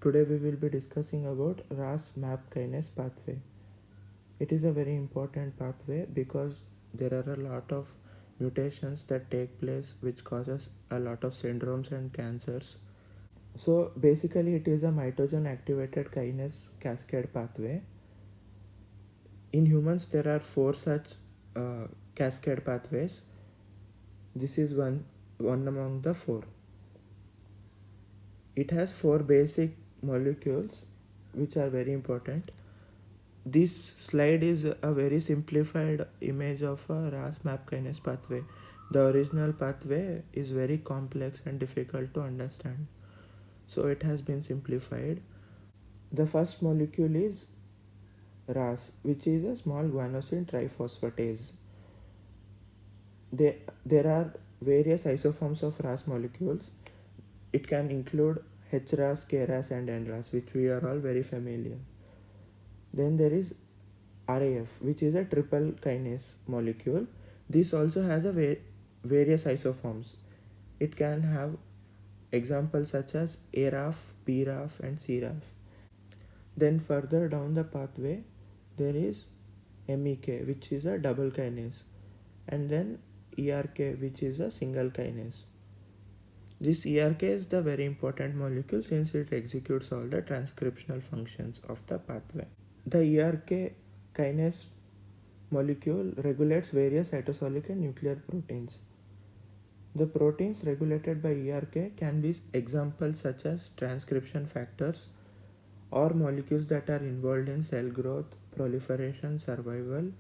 Today we will be discussing about RAS MAP kinase pathway. It is a very important pathway because there are a lot of mutations that take place which causes a lot of syndromes and cancers. So basically it is a mitogen activated kinase cascade pathway. In humans there are four such cascade pathways. This is one among the four. It has four basic molecules which are very important. This slide is a very simplified image of a RAS MAP kinase pathway. The original pathway is very complex and difficult to understand, so it has been simplified. The first molecule is RAS, which is a small guanosine triphosphatase. There are various isoforms of RAS molecules. It can include HRAS, KRAS and NRAS, which we are all very familiar. Then there is RAF, which is a triple kinase molecule. This also has a various isoforms. It can have examples such as ARAF, BRAF and CRAF. Then further down the pathway there is MEK, which is a double kinase, and then ERK, which is a single kinase. This ERK is the very important molecule since it executes all the transcriptional functions of the pathway. The ERK kinase molecule regulates various cytosolic and nuclear proteins. The proteins regulated by ERK can be examples such as transcription factors or molecules that are involved in cell growth, proliferation, survival,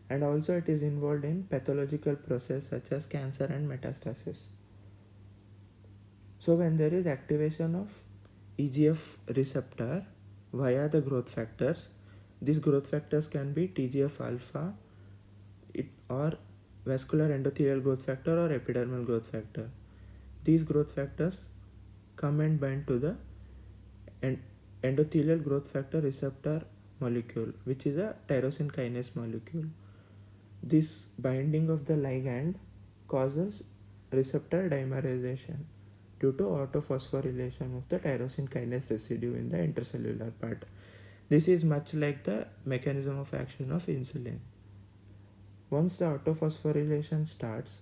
and also it is involved in pathological process such as cancer and metastasis. So when there is activation of EGF receptor via the growth factors, these growth factors can be TGF alpha or vascular endothelial growth factor or epidermal growth factor. These growth factors come and bind to the endothelial growth factor receptor molecule, which is a tyrosine kinase molecule. This binding of the ligand causes receptor dimerization due to autophosphorylation of the tyrosine kinase residue in the intercellular part. This is much like the mechanism of action of insulin. Once the autophosphorylation starts,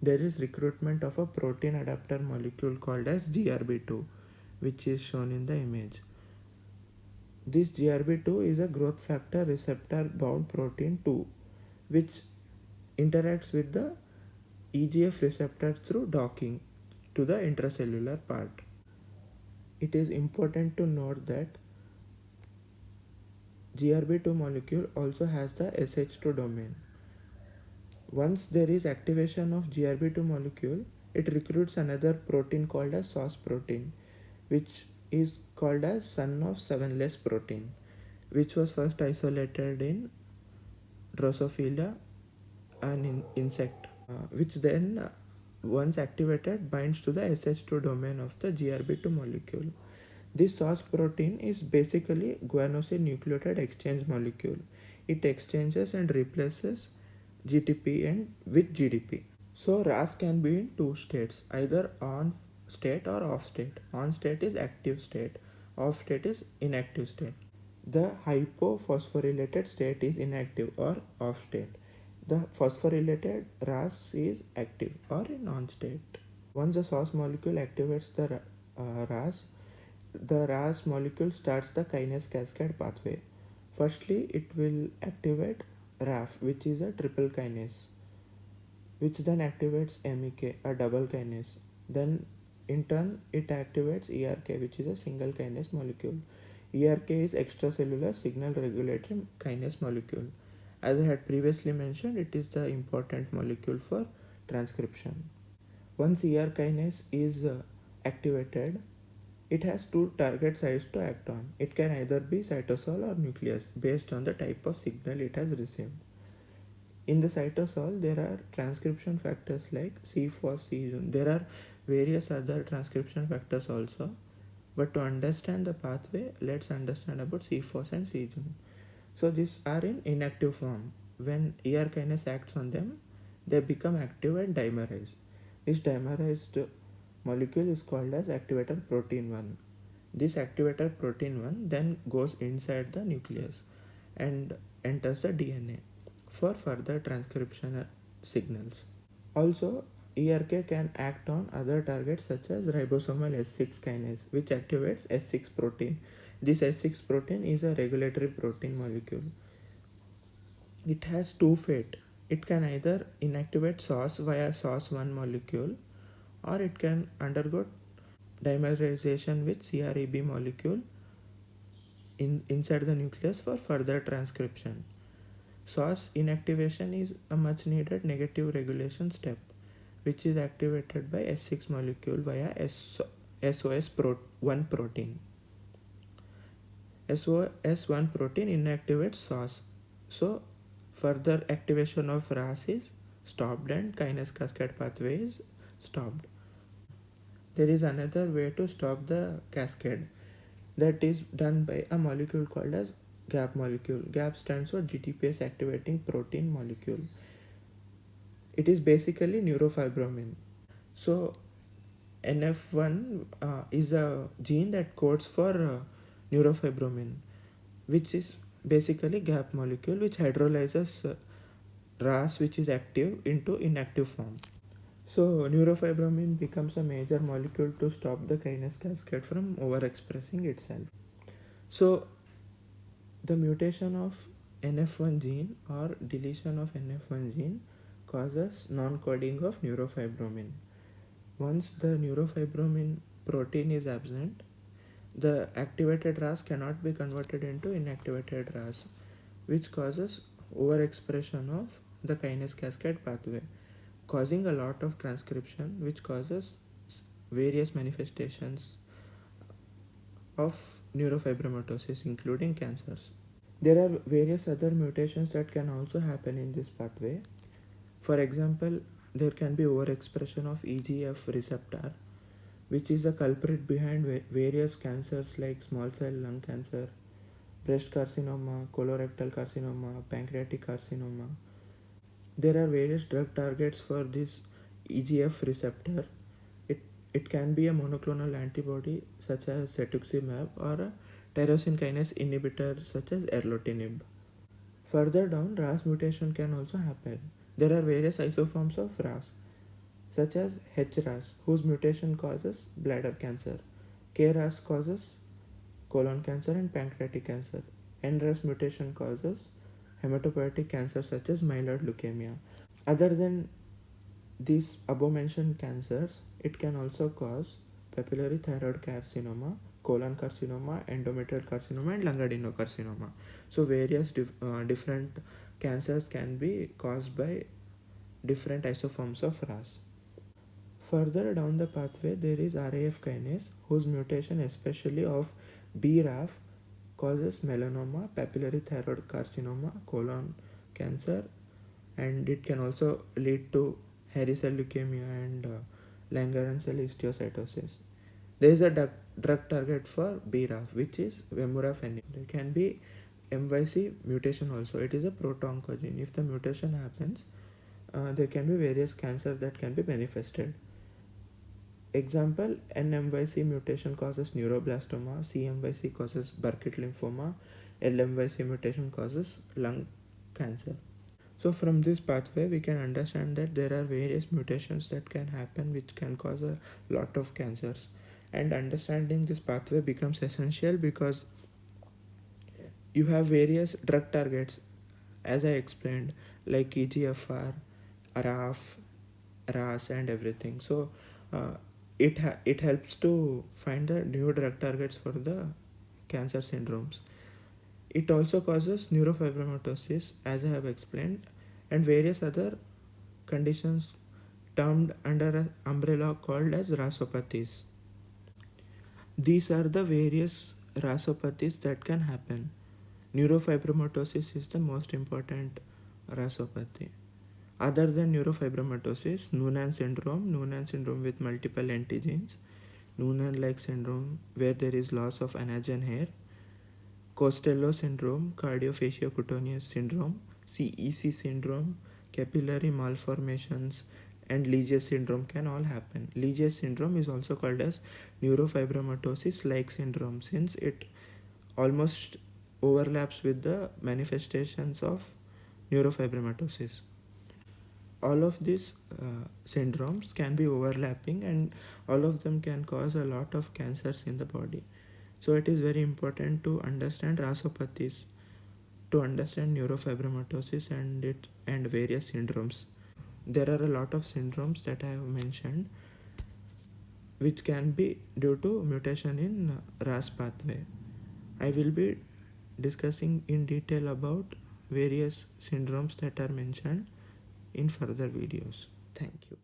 there is recruitment of a protein adapter molecule called as GRB2, which is shown in the image. This GRB2 is a growth factor receptor bound protein 2, which interacts with the EGF receptor through docking to the intracellular part. It is important to note that GRB2 molecule also has the SH2 domain. Once there is activation of GRB2 molecule, it recruits another protein called as SOS protein, which is called as son of 7-less protein, which was first isolated in Drosophila, an insect, which then once activated binds to the SH2 domain of the GRB2 molecule. This SOS protein is basically guanosine nucleotide exchange molecule. It exchanges and replaces GTP and with GDP. So RAS can be in two states, either on state or off state. On state is active state, off state is inactive state. The hypophosphorylated state is inactive or off state. The phosphorylated RAS is active or in on state. Once the SOS molecule activates the RAS, the RAS molecule starts the kinase cascade pathway. Firstly, it will activate RAF, which is a triple kinase, which then activates MEK, a double kinase. Then in turn it activates ERK, which is a single kinase molecule. ERK is extracellular signal regulatory kinase molecule. As I had previously mentioned, it is the important molecule for transcription. Once ER kinase is activated, it has two target sites to act on. It can either be cytosol or nucleus based on the type of signal it has received. In the cytosol, there are transcription factors like CFOS, CJUN. There are various other transcription factors also. But to understand the pathway, let's understand about CFOS and CJUN. So these are in inactive form. When ER kinase acts on them, they become active and dimerize. This dimerized molecule is called as activator protein 1. This activator protein 1 then goes inside the nucleus and enters the DNA for further transcription signals. Also, ERK can act on other targets such as ribosomal S6 kinase, which activates S6 protein. This S6 protein is a regulatory protein molecule. It has two fate. It can either inactivate SOS via SOS1 molecule, or it can undergo dimerization with CREB molecule inside the nucleus for further transcription. SOS inactivation is a much needed negative regulation step, which is activated by S6 molecule via SOS1 protein. SOS1 protein inactivates SOS. So further activation of RAS is stopped and kinase cascade pathway is stopped. There is another way to stop the cascade, that is done by a molecule called as GAP molecule. GAP stands for GTPase activating protein molecule. It is basically neurofibromin. So NF1 is a gene that codes for neurofibromin, which is basically GAP molecule which hydrolyzes RAS, which is active, into inactive form. So neurofibromin becomes a major molecule to stop the kinase cascade from overexpressing itself. So the mutation of NF1 gene or deletion of NF1 gene causes non-coding of neurofibromin. Once the neurofibromin protein is absent, the activated RAS cannot be converted into inactivated RAS, which causes overexpression of the kinase cascade pathway, causing a lot of transcription, which causes various manifestations of neurofibromatosis, including cancers. There are various other mutations that can also happen in this pathway. For example, there can be overexpression of EGF receptor, which is the culprit behind various cancers like small cell lung cancer, breast carcinoma, colorectal carcinoma, pancreatic carcinoma. There are various drug targets for this EGF receptor. It can be a monoclonal antibody such as cetuximab or a tyrosine kinase inhibitor such as erlotinib. Further down, RAS mutation can also happen. There are various isoforms of RAS such as HRAS, whose mutation causes bladder cancer. KRAS causes colon cancer and pancreatic cancer. NRAS mutation causes hematopoietic cancer such as myeloid leukemia. Other than these above mentioned cancers, it can also cause papillary thyroid carcinoma, colon carcinoma, endometrial carcinoma, and lung adenocarcinoma. So various different cancers can be caused by different isoforms of RAS. Further down the pathway, there is RAF kinase, whose mutation, especially of BRAF, causes melanoma, papillary thyroid carcinoma, colon cancer, and it can also lead to hairy cell leukemia and Langerhans cell histiocytosis. There is a drug target for BRAF, which is vemurafenib. There can be MYC mutation also. It is a proto-oncogene. If the mutation happens, there can be various cancers that can be manifested. Example, NMYC mutation causes neuroblastoma, CMYC causes Burkitt lymphoma, LMYC mutation causes lung cancer. So from this pathway, we can understand that there are various mutations that can happen which can cause a lot of cancers. And understanding this pathway becomes essential because you have various drug targets, as I explained, like EGFR, RAF, RAS, and everything. So it helps to find the new drug targets for the cancer syndromes. It also causes neurofibromatosis, as I have explained, and various other conditions termed under an umbrella called as rasopathies. These are the various rasopathies that can happen. Neurofibromatosis is the most important rasopathy. Other than neurofibromatosis, Noonan syndrome with multiple antigens, Noonan-like syndrome where there is loss of anagen hair, Costello syndrome, cardiofaciocutaneous syndrome, CEC syndrome, capillary malformations, and Legius syndrome can all happen. Legius syndrome is also called as neurofibromatosis-like syndrome, since it almost overlaps with the manifestations of neurofibromatosis. All of these syndromes can be overlapping, and all of them can cause a lot of cancers in the body. So it is very important to understand rasopathies, to understand neurofibromatosis and various syndromes. There are a lot of syndromes that I have mentioned which can be due to mutation in RAS pathway. I will be discussing in detail about various syndromes that are mentioned in further videos. Thank you.